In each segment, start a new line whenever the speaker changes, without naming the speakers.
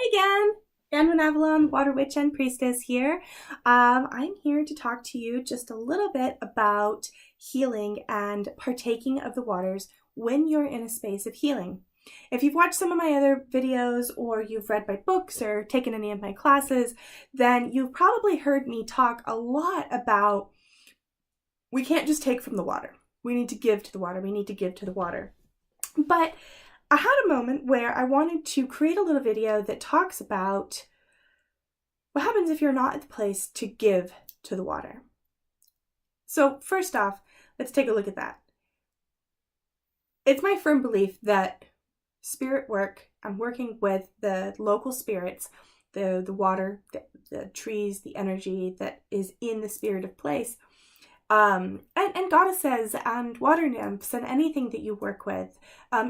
Hi again, Annwyn Avalon, Water Witch and Priestess here. I'm here to talk to you just a little bit about healing and partaking of the waters when you're in a space of healing. If you've watched some of my other videos or you've read my books or taken any of my classes, then you've probably heard me talk a lot about we can't just take from the water. We need to give to the water. We need to give to the water. But I had a moment where I wanted to create a little video that talks about what happens if you're not at the place to give to the water. So first off, let's take a look at that. It's my firm belief that spirit work and working with the local spirits, the water, the trees, the energy that is in the spirit of place, and goddesses and water nymphs and anything that you work with,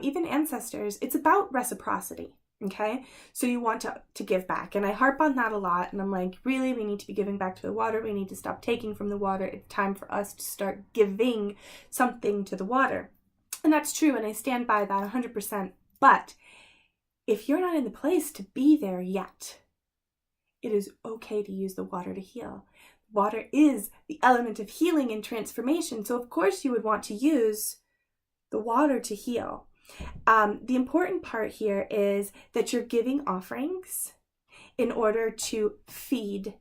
even ancestors, it's about reciprocity, okay? So you want to give back. And I harp on that a lot. And I'm like, really, we need to be giving back to the water. We need to stop taking from the water. It's time for us to start giving something to the water. And that's true. And I stand by that 100%. But if you're not in the place to be there yet, it is okay to use the water to heal. Water is the element of healing and transformation. So of course you would want to use the water to heal. The important part here is that you're giving offerings in order to feed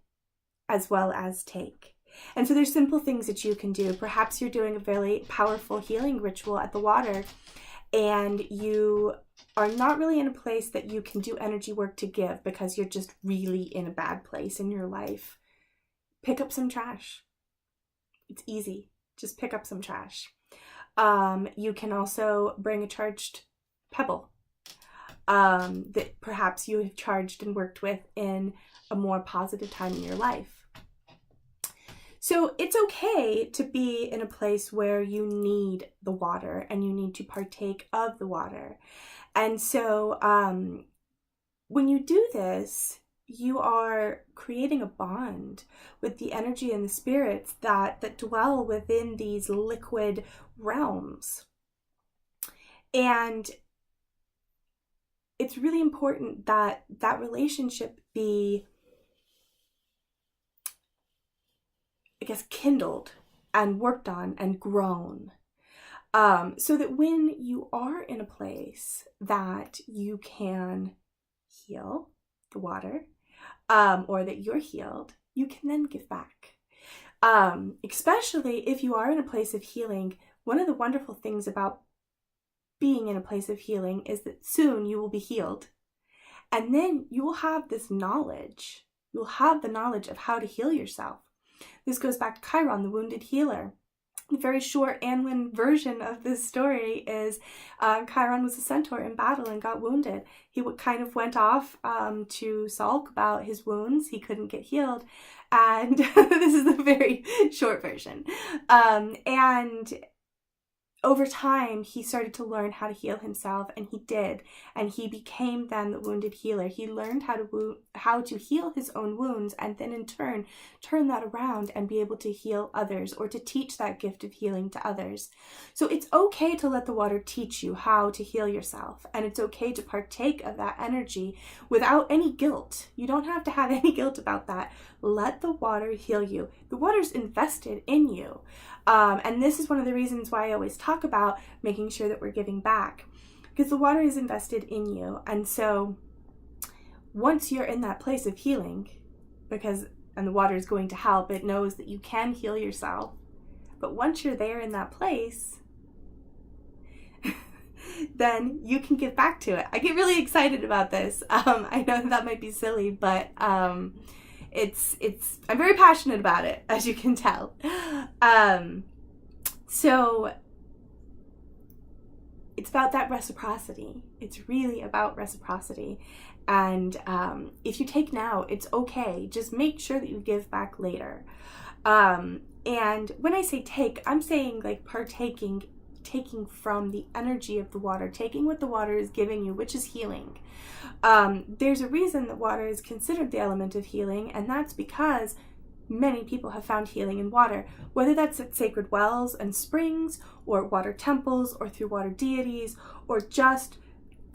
as well as take. And so there's simple things that you can do. Perhaps you're doing a very powerful healing ritual at the water and you are not really in a place that you can do energy work to give because you're just really in a bad place in your life. Pick up some trash. It's easy. Just pick up some trash. You can also bring a charged pebble that perhaps you have charged and worked with in a more positive time in your life. So it's okay to be in a place where you need the water and you need to partake of the water. And so when you do this, you are creating a bond with the energy and the spirits that dwell within these liquid realms. And it's really important that that relationship be, I guess, kindled and worked on and grown. So that when you are in a place that you can heal the water, or that you're healed, you can then give back. Especially if you are in a place of healing, one of the wonderful things about being in a place of healing is that soon you will be healed. And then you will have this knowledge. You'll have the knowledge of how to heal yourself. This goes back to Chiron, the wounded healer. The very short Annwyn version of this story is Chiron was a centaur in battle and got wounded. He kind of went off to sulk about his wounds. He couldn't get healed. And this is the very short version. And over time, he started to learn how to heal himself, and he did. And he became then the wounded healer. He learned how to heal his own wounds, and then in turn that around and be able to heal others, or to teach that gift of healing to others. So it's okay to let the water teach you how to heal yourself, and it's okay to partake of that energy without any guilt. You don't have to have any guilt about that. Let the water heal you. The water's invested in you. And this is one of the reasons why I always talk about making sure that we're giving back, because the water is invested in you. And so once you're in that place of healing, and the water is going to help, it knows that you can heal yourself. But once you're there in that place, then you can give back to it. I get really excited about this. I know that might be silly, but I'm very passionate about it, as you can tell. So it's about that reciprocity. It's really about reciprocity. And if you take now, it's okay. Just make sure that you give back later. And when I say take, I'm saying like taking from the energy of the water, taking what the water is giving you, which is healing. There's a reason that water is considered the element of healing, and that's because many people have found healing in water, whether that's at sacred wells and springs, or water temples, or through water deities, or just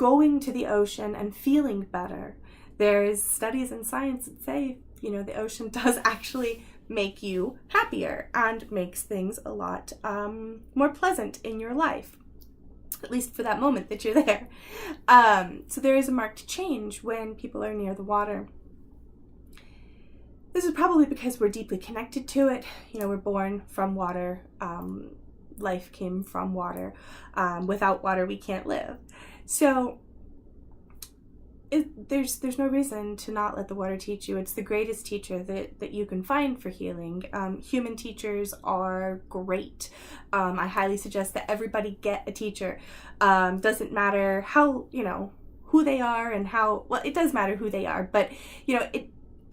going to the ocean and feeling better. There's studies in science that say, the ocean does actually make you happier and makes things a lot more pleasant in your life, at least for that moment that you're there. So there is a marked change when people are near the water. This is probably because we're deeply connected to it. We're born from water. Life came from water. Without water, we can't live. So there's no reason to not let the water teach you. It's the greatest teacher that you can find for healing. Human teachers are great. I highly suggest that everybody get a teacher. Doesn't matter how, who they are and how, well, it does matter who they are, but,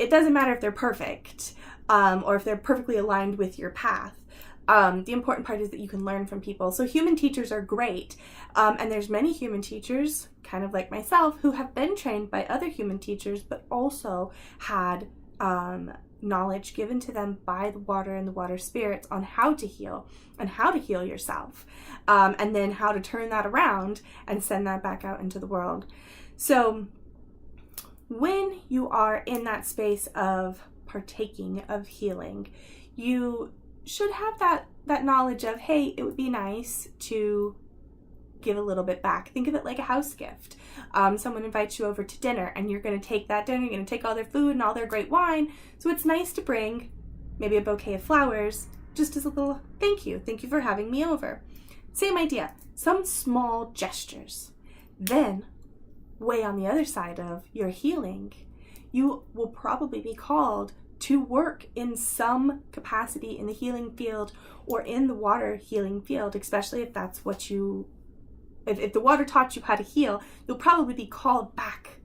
it doesn't matter if they're perfect or if they're perfectly aligned with your path. The important part is that you can learn from people. So human teachers are great. And there's many human teachers, kind of like myself, who have been trained by other human teachers, but also had knowledge given to them by the water and the water spirits on how to heal and how to heal yourself. And then how to turn that around and send that back out into the world. So when you are in that space of partaking of healing, you should have that knowledge of, hey, it would be nice to give a little bit back. Think of it like a house gift. Someone invites you over to dinner and you're going to take that dinner, you're going to take all their food and all their great wine. So it's nice to bring maybe a bouquet of flowers just as a little thank you. Thank you for having me over. Same idea, some small gestures. Then, way on the other side of your healing, you will probably be called to work in some capacity in the healing field or in the water healing field, especially if that's what if the water taught you how to heal, you'll probably be called back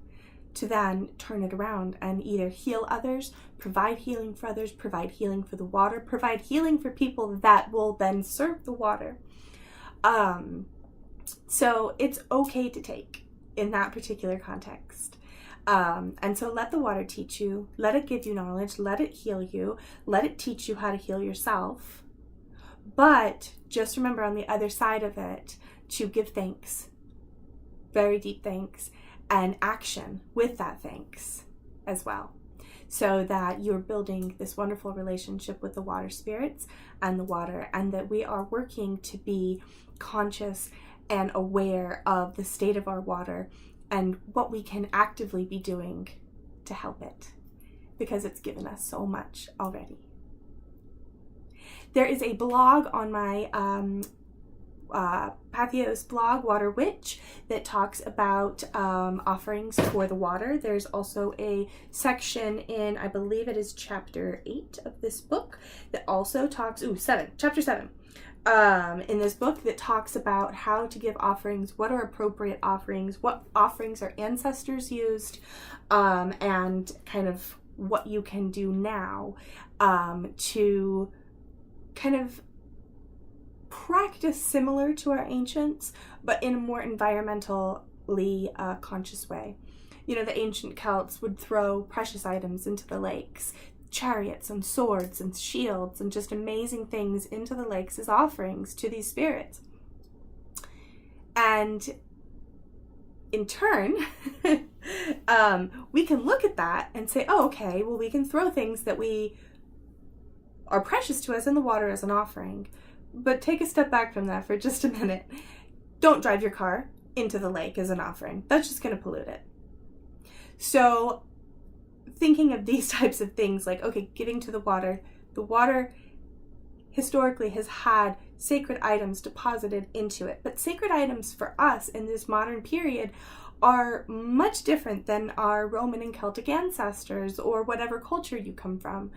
to then turn it around and either heal others, provide healing for others, provide healing for the water, provide healing for people that will then serve the water. So it's okay to take in that particular context. And so let the water teach you, let it give you knowledge, let it heal you, let it teach you how to heal yourself. But just remember on the other side of it to give thanks, very deep thanks, and action with that thanks as well, so that you're building this wonderful relationship with the water spirits and the water, and that we are working to be conscious and aware of the state of our water and what we can actively be doing to help it, because it's given us so much already. There is a blog on my Patheos blog, Water Witch, that talks about offerings for the water. There's also a section in, I believe it is chapter 8 of this book, that also talks, chapter 7. In this book that talks about how to give offerings, what are appropriate offerings, what offerings our ancestors used, and kind of what you can do now to kind of practice similar to our ancients, but in a more environmentally conscious way. The ancient Celts would throw precious items into the lakes, chariots and swords and shields and just amazing things into the lakes as offerings to these spirits. And in turn, we can look at that and say, oh, okay, well, we can throw things that we are precious to us in the water as an offering. But take a step back from that for just a minute. Don't drive your car into the lake as an offering. That's just going to pollute it. So thinking of these types of things like, okay, giving to the water historically has had sacred items deposited into it. But sacred items for us in this modern period are much different than our Roman and Celtic ancestors or whatever culture you come from.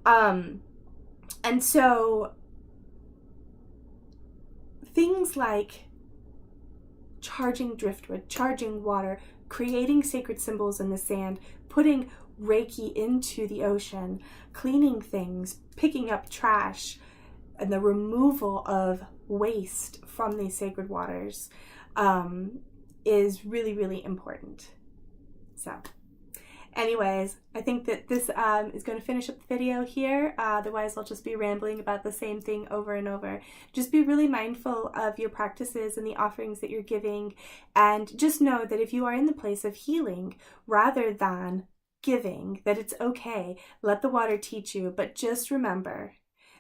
And so things like charging driftwood, charging water, creating sacred symbols in the sand, putting Reiki into the ocean, cleaning things, picking up trash, and the removal of waste from these sacred waters is really, really important. So, Anyways, I think that this is going to finish up the video here. Otherwise, I'll just be rambling about the same thing over and over. Just be really mindful of your practices and the offerings that you're giving. And just know that if you are in the place of healing rather than giving, that it's okay. Let the water teach you. But just remember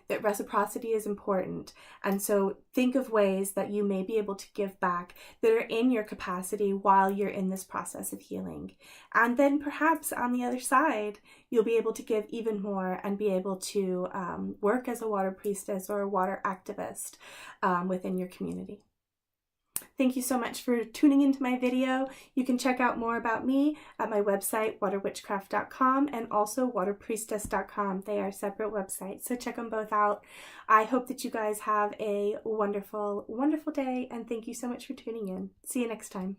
that reciprocity is important. And so think of ways that you may be able to give back that are in your capacity while you're in this process of healing. And then perhaps on the other side, you'll be able to give even more and be able to work as a water priestess or a water activist within your community. Thank you so much for tuning into my video. You can check out more about me at my website, waterwitchcraft.com, and also waterpriestess.com. They are separate websites, so check them both out. I hope that you guys have a wonderful, wonderful day, and thank you so much for tuning in. See you next time.